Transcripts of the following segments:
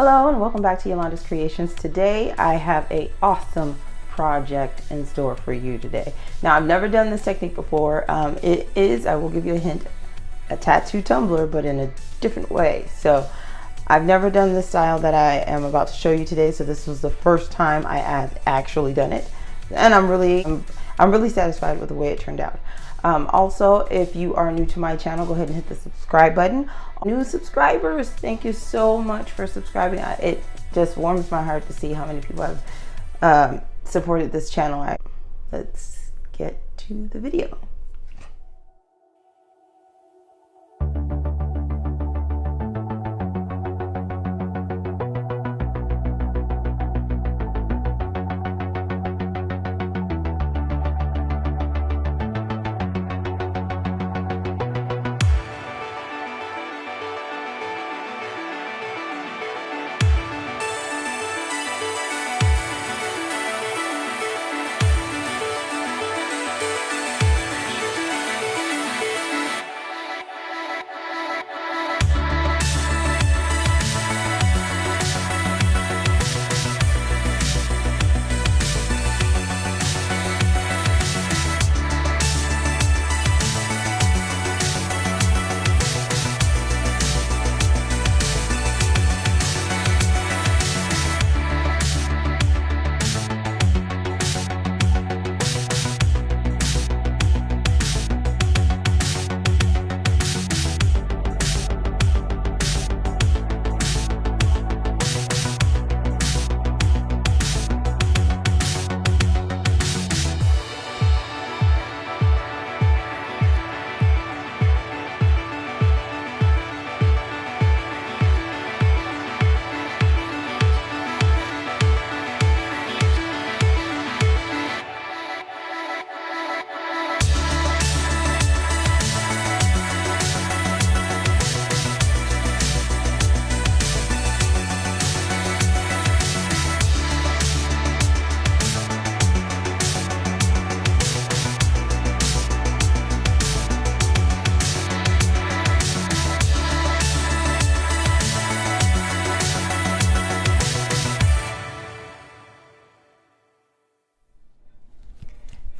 Hello and welcome back to Yalonnda'sCreations. Today I have a awesome project in store for you today. Now I've never done this technique before. It is, I will give you a hint, a tattoo tumbler, but in a different way. So I've never done this style that I am about to show you today. So this was the first time I have actually done it, and I'm really satisfied with the way it turned out. Also, if you are new to my channel, go ahead and hit the subscribe button. New subscribers, thank you so much for subscribing. It just warms my heart to see how many people have supported this channel. Let's get to the video.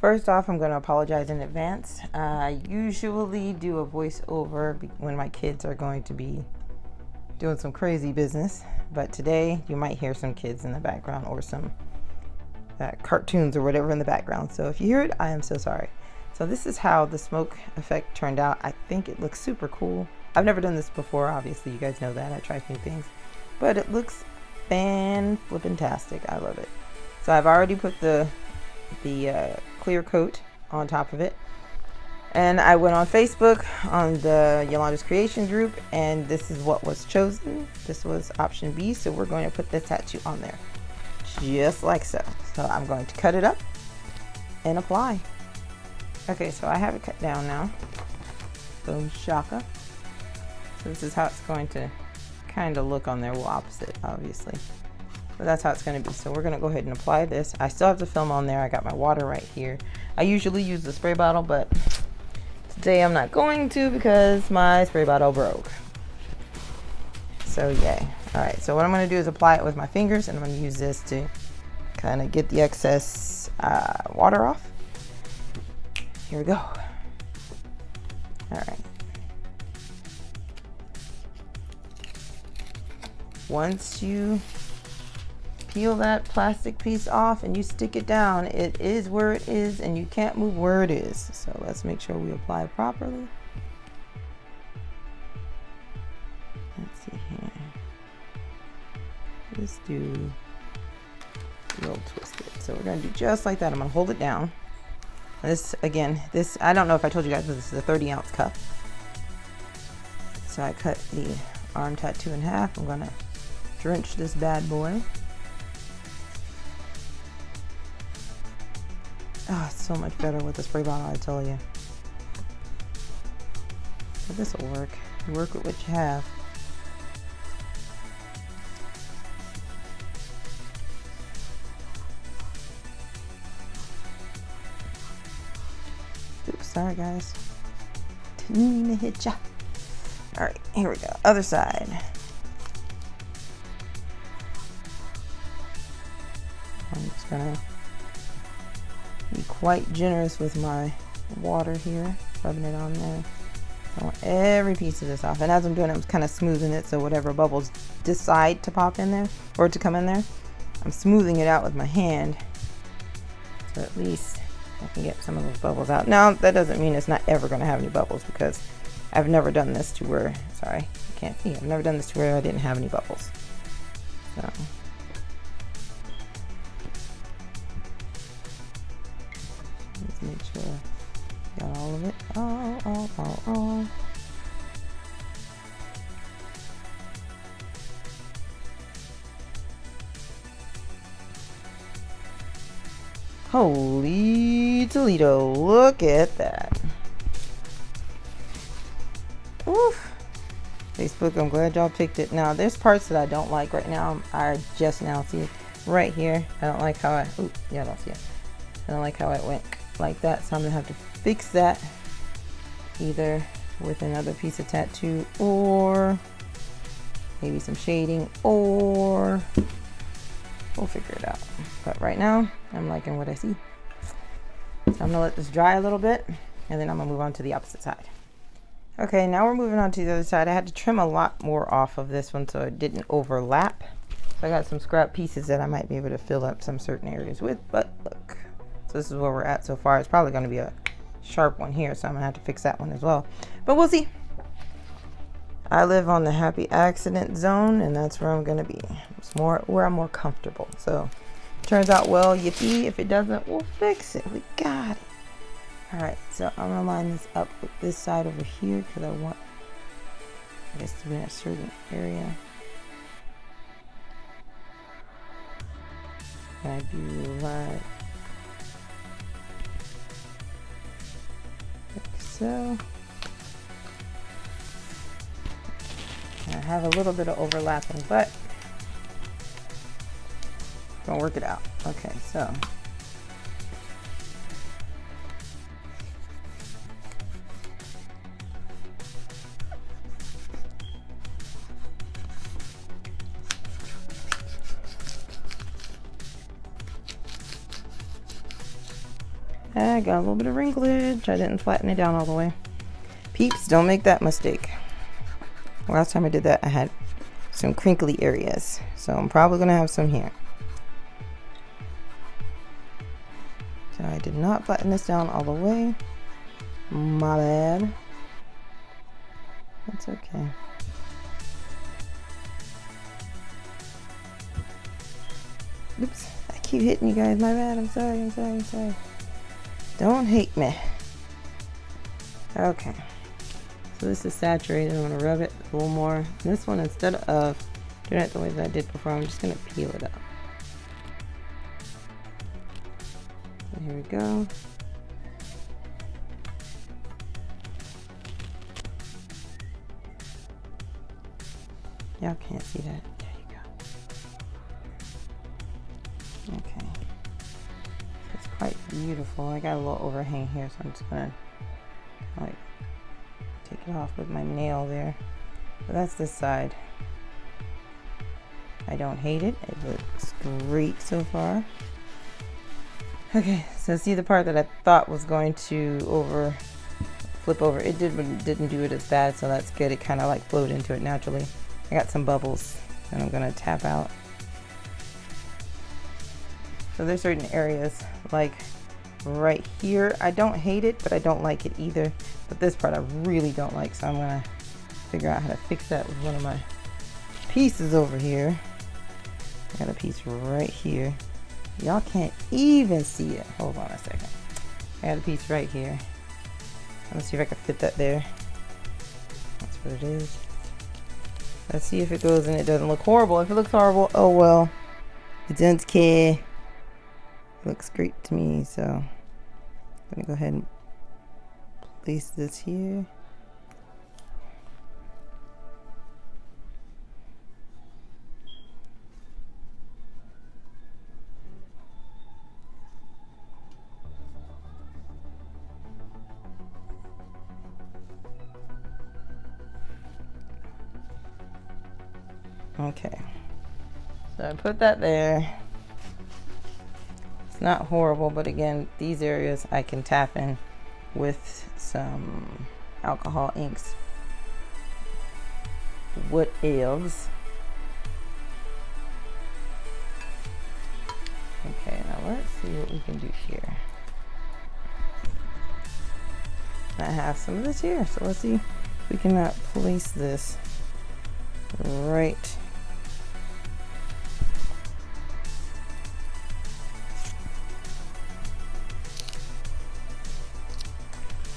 First off, I'm going to apologize in advance. I usually do a voiceover when my kids are going to be doing some crazy business, but today you might hear some kids in the background or some cartoons or whatever in the background. So if you hear it, I am so sorry. So this is how the smoke effect turned out. I think it looks super cool. I've never done this before, obviously, you guys know that. I try new things, but it looks fan-flippin-tastic. I love it. So I've already put the clear coat on top of it, and I went on Facebook on the Yalonnda's's Creations group, and this is what was chosen. This was option B, so we're going to put the tattoo on there just like so. So I'm going to cut it up and apply. Okay, so I have it cut down now. Boom shaka. So this is how it's going to kind of look on there. Well, opposite obviously, but that's how it's going to be. So we're going to go ahead and apply this. I still have the film on there. I got my water right here. I usually use the spray bottle, but today I'm not going to because my spray bottle broke. So yay. All right, so what I'm going to do is apply it with my fingers, and I'm going to use this to kind of get the excess water off. Here we go. All right. Once you peel that plastic piece off and you stick it down, it is where it is, and you can't move where it is. So let's make sure we apply properly. Let's see here. Just do a little twist it. So we're going to do just like that. I'm going to hold it down. This, again, this, I don't know if I told you guys, but this is a 30-ounce cup. So I cut the arm tattoo in half. I'm going to drench this bad boy. Oh, it's so much better with the spray bottle, I tell you. But this will work. You work with what you have. Oops, sorry guys. Didn't mean to hit ya. Alright, here we go. Other side. Just gonna be quite generous with my water here, rubbing it on there. I want every piece of this off, and as I'm doing it, I'm kind of smoothing it so whatever bubbles decide to pop in there or to come in there, I'm smoothing it out with my hand, so at least I can get some of those bubbles out. Now that doesn't mean it's not ever going to have any bubbles, because I've never done this to where, sorry, you can't see, I've never done this to where I didn't have any bubbles. So let's make sure got all of it. All. Holy Toledo, look at that. Oof. Facebook, I'm glad y'all picked it. Now, there's parts that I don't like right now. I just now see right here. I don't like how I, ooh, yeah, I don't see it. I don't like how it went like that, so I'm gonna have to fix that either with another piece of tattoo or maybe some shading, or we'll figure it out. But right now I'm liking what I see, so I'm gonna let this dry a little bit, and then I'm gonna move on to the opposite side. Okay, now we're moving on to the other side. I had to trim a lot more off of this one so it didn't overlap, so I got some scrap pieces that I might be able to fill up some certain areas with. But look, so this is where we're at so far. It's probably going to be a sharp one here, so I'm gonna have to fix that one as well, but we'll see. I live on the happy accident zone, and that's where I'm gonna be. It's more where I'm more comfortable. So turns out well, yippee. If it doesn't, we'll fix it. We got it. All right, so I'm gonna line this up with this side over here because I want this to be in a certain area. And I do like so. I have a little bit of overlapping, but gonna work it out. Okay, so I got a little bit of wrinklage. I didn't flatten it down all the way. Peeps, don't make that mistake. Last time I did that, I had some crinkly areas, so I'm probably gonna have some here. So I did not flatten this down all the way. My bad. That's okay. Oops, I keep hitting you guys. My bad. I'm sorry. Don't hate me. Okay. So this is saturated. I'm going to rub it a little more. This one, instead of doing it the way that I did before, I'm just going to peel it up. So here we go. Y'all can't see that. There you go. Okay. It's quite beautiful. I got a little overhang here, so I'm just going to like take it off with my nail there. But that's this side. I don't hate it. It looks great so far. Okay, so see the part that I thought was going to flip over. It didn't do it as bad, so that's good. It kind of like flowed into it naturally. I got some bubbles that I'm gonna tap out. So there's certain areas like right here. I don't hate it, but I don't like it either. But this part I really don't like, so I'm gonna figure out how to fix that with one of my pieces over here. I got a piece right here. Y'all can't even see it. Hold on a second. I got a piece right here. Let's see if I can fit that there. That's what it is. Let's see if it goes and it doesn't look horrible. If it looks horrible, oh well. It doesn't care. It looks great to me, so I'm gonna go ahead and place this here. Okay, so I put that there. not horrible, but again, these areas I can tap in with some alcohol inks. What else? Okay, now let's see what we can do here. I have some of this here, so let's see if we can place this right.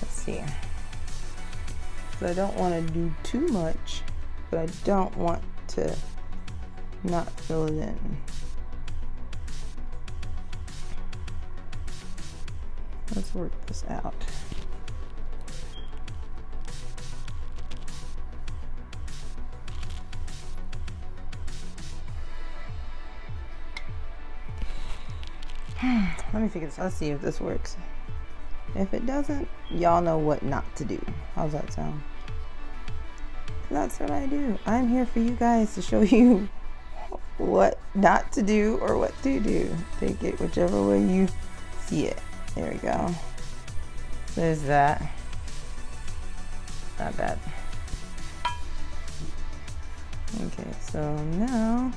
Let's see. So I don't want to do too much, but I don't want to not fill it in. Let's work this out. Let me figure this out. Let's see if this works. If it doesn't, y'all know what not to do. How's that sound? That's what I do. I'm here for you guys to show you what not to do or what to do. Take it whichever way you see it. There we go. There's that. Not bad. Okay, so now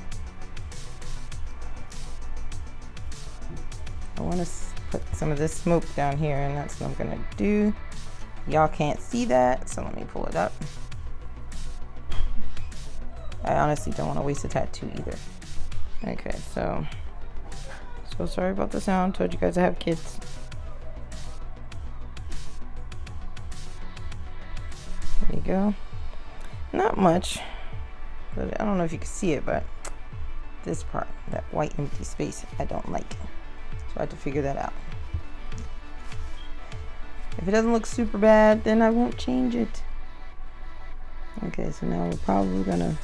I want to put some of this smoke down here, and that's what I'm gonna do. Y'all can't see that, so let me pull it up. I honestly don't want to waste a tattoo either. Okay, so sorry about the sound. Told you guys I have kids. There you go. Not much, but I don't know if you can see it, but this part, that white empty space, I don't like. So I have to figure that out. If it doesn't look super bad, then I won't change it. Okay, so now we're probably gonna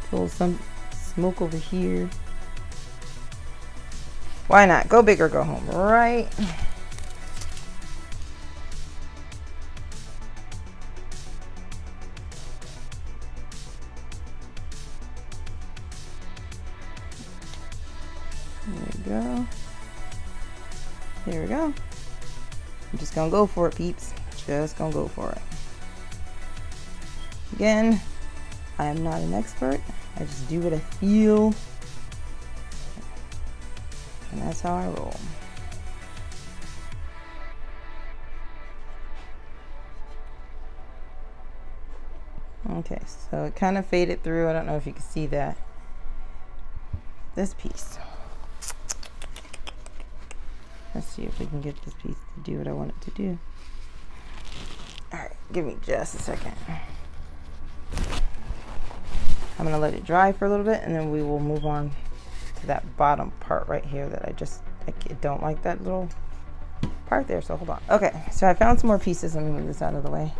pull some smoke over here. Why not? Go big or go home, right? There we go. There we go. I'm just gonna go for it, peeps. Just gonna go for it. Again, I am not an expert. I just do what I feel. And that's how I roll. Okay, so it kind of faded through. I don't know if you can see that. This piece. Let's see if we can get this piece to do what I want it to do. Alright, give me just a second. I'm going to let it dry for a little bit, and then we will move on to that bottom part right here that I don't like that little part there, so hold on. Okay, so I found some more pieces. Let me move this out of the way.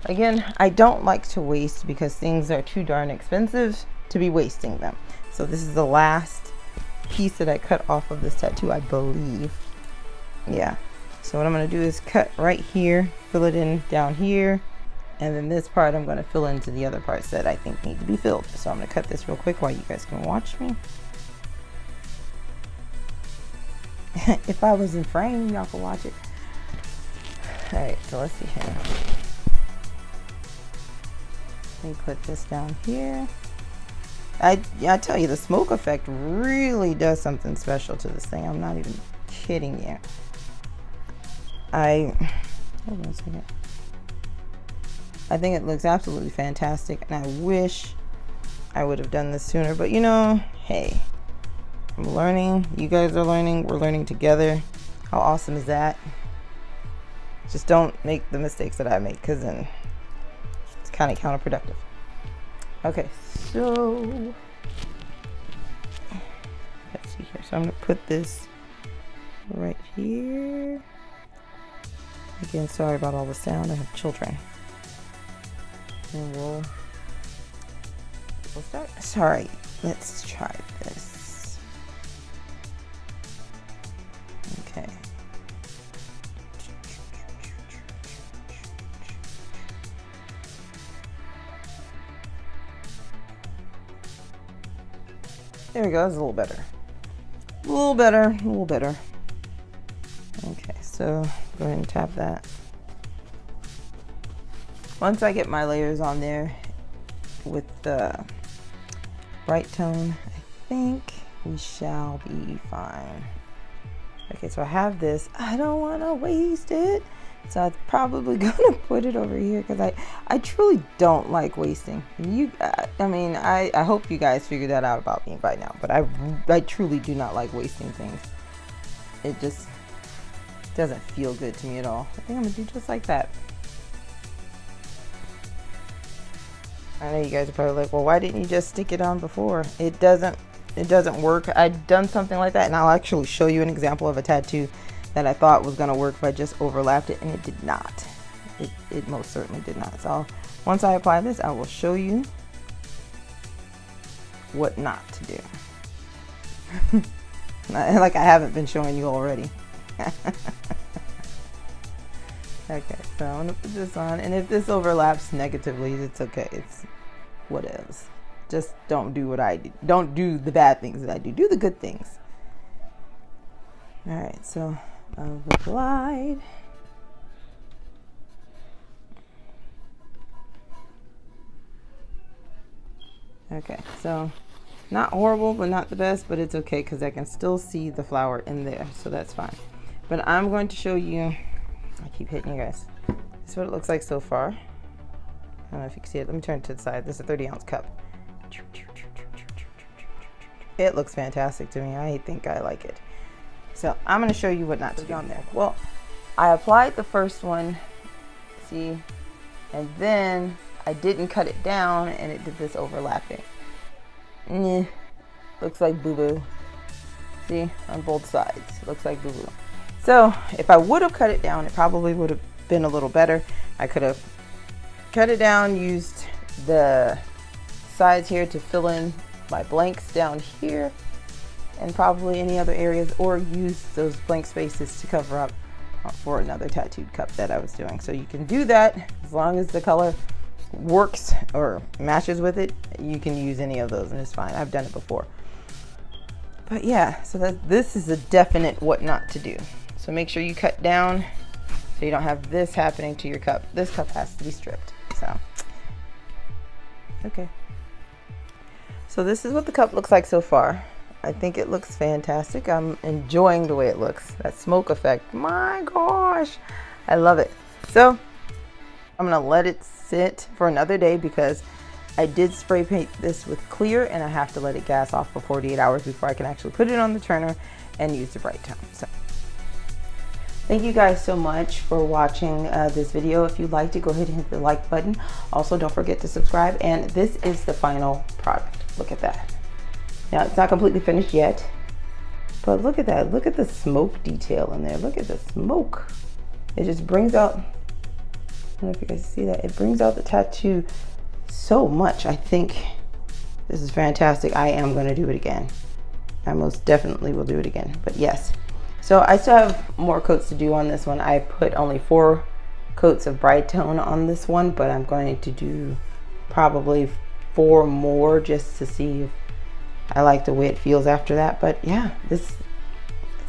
Again, I don't like to waste because things are too darn expensive to be wasting them. So this is the last piece that I cut off of this tattoo, I believe. Yeah, so what I'm going to do is cut right here, fill it in down here, and then this part I'm going to fill into the other parts that I think need to be filled. So I'm going to cut this real quick while you guys can watch me. If I was in frame, y'all could watch it. Alright, so let's see here. Let me put this down here. I tell you, the smoke effect really does something special to this thing. I'm not even kidding you. Hold on a second. I think it looks absolutely fantastic, and I wish I would have done this sooner, but you know, hey, I'm learning, you guys are learning, we're learning together. How awesome is that? Just don't make the mistakes that I make, because then it's kind of counterproductive. Okay, so let's see here. So I'm going to put this right here. Again, sorry about all the sound. I have children. And we'll start. Sorry, let's try this. Okay. There we go. That's a little better. A little better. A little better. So go ahead and tap that. Once I get my layers on there with the bright tone, I think we shall be fine. Okay, so I have this. I don't want to waste it, so I'm probably gonna put it over here because I truly don't like wasting. I mean, I hope you guys figured that out about me by now, but I truly do not like wasting things. It just doesn't feel good to me at all. I think I'm gonna do just like that. I know you guys are probably like, well, why didn't you just stick it on before? It doesn't work. I've done something like that, and I'll actually show you an example of a tattoo that I thought was gonna work, but I just overlapped it, and it did not. It most certainly did not. So once I apply this, I will show you what not to do. Like I haven't been showing you already. Okay, so I'm gonna put this on, and if this overlaps negatively, it's okay. It's whatevs. Just don't do what I do. Don't do the bad things that I do. Do the good things. All right, so I've applied. Okay, so not horrible, but not the best, but it's okay because I can still see the flower in there, so that's fine. But I'm going to show you, I keep hitting you guys. This is what it looks like so far. I don't know if you can see it. Let me turn it to the side. This is a 30-ounce cup. It looks fantastic to me. I think I like it. So I'm going to show you what not to do on there. Well, I applied the first one, see, and then I didn't cut it down, and it did this overlapping. Looks like boo-boo. See, on both sides, looks like boo-boo. So if I would have cut it down, it probably would have been a little better. I could have cut it down, used the sides here to fill in my blanks down here, and probably any other areas, or use those blank spaces to cover up for another tattooed cup that I was doing. So you can do that as long as the color works or matches with it. You can use any of those and it's fine. I've done it before. But yeah, so this is a definite what not to do. So make sure you cut down so you don't have this happening to your cup. This cup has to be stripped. So okay, so this is what the cup looks like so far. I think it looks fantastic. I'm enjoying the way it looks. That smoke effect, my gosh, I love it. So I'm gonna let it sit for another day because I did spray paint this with clear, and I have to let it gas off for 48 hours before I can actually put it on the turner and use the bright tone. So thank you guys so much for watching this video. If you liked it, go ahead and hit the like button. Also, don't forget to subscribe. And this is the final product. Look at that. Now, it's not completely finished yet, but look at that. Look at the smoke detail in there. Look at the smoke. It just brings out, I don't know if you guys see that. It brings out the tattoo so much. I think this is fantastic. I am going to do it again. I most definitely will do it again, but yes. So I still have more coats to do on this one. I put only 4 coats of bright tone on this one, but I'm going to do probably 4 more just to see if I like the way it feels after that. But yeah, this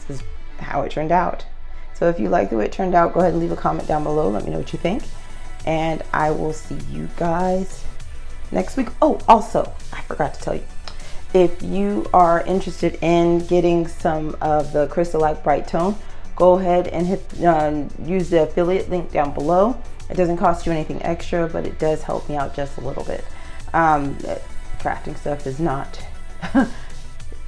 is how it turned out. So if you like the way it turned out, go ahead and leave a comment down below. Let me know what you think. And I will see you guys next week. Oh, also, I forgot to tell you. If you are interested in getting some of the Crystalac Bright Tone, go ahead and use the affiliate link down below. It doesn't cost you anything extra, but it does help me out just a little bit. Crafting stuff is not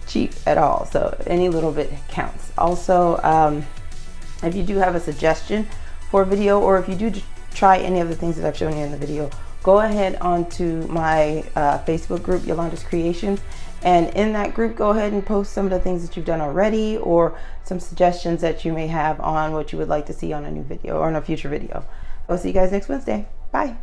cheap at all, so any little bit counts. Also, if you do have a suggestion for a video, or if you do try any of the things that I've shown you in the video, go ahead onto my Facebook group, Yalonnda'sCreationS, and in that group, go ahead and post some of the things that you've done already, or some suggestions that you may have on what you would like to see on a new video or on a future video. I'll see you guys next Wednesday. Bye.